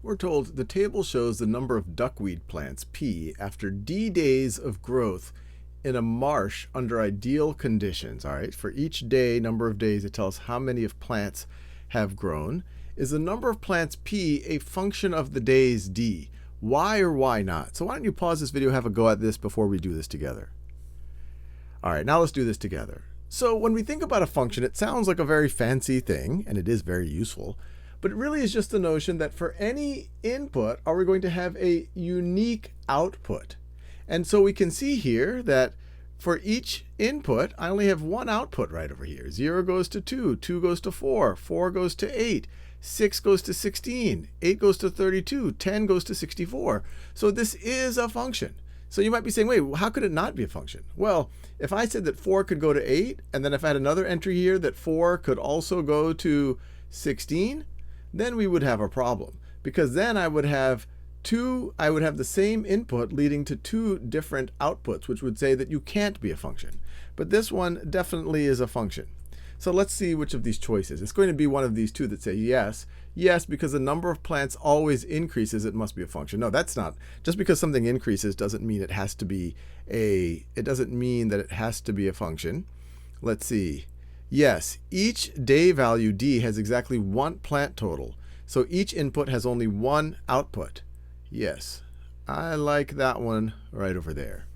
We're told the table shows the number of duckweed plants, P, after D days of growth in a marsh under ideal conditions. All right, for each day, number of days, it tells how many of plants have grown. Is the number of plants P a function of the days D? Why or why not? So why don't you pause this video and have a go at this before we do this together? All right, now let's do this together. So when we think about a function, it sounds like a very fancy thing, and it is very useful. But it really is just the notion that for any input, are we going to have a unique output? And so we can see here that for each input, I only have one output right over here. 0 goes to 2, 2 goes to 4, 4 goes to 8, 6 goes to 16, 8 goes to 32, 10 goes to 64. So this is a function. So you might be saying, wait, how could it not be a function? Well, if I said that 4 could go to 8, and then if I had another entry here that 4 could also go to 16, then we would have a problem, because then I would have the same input leading to two different outputs, which would say that you can't be a function. But this one definitely is a function. So let's see which of these choices. It's going to be one of these two that say yes. Yes, because the number of plants always increases, it must be a function. No, that's not. Just because something increases doesn't mean it has to be it doesn't mean that it has to be a function. Let's see. Yes, each day value D has exactly one plant total. So each input has only one output. Yes, I like that one right over there.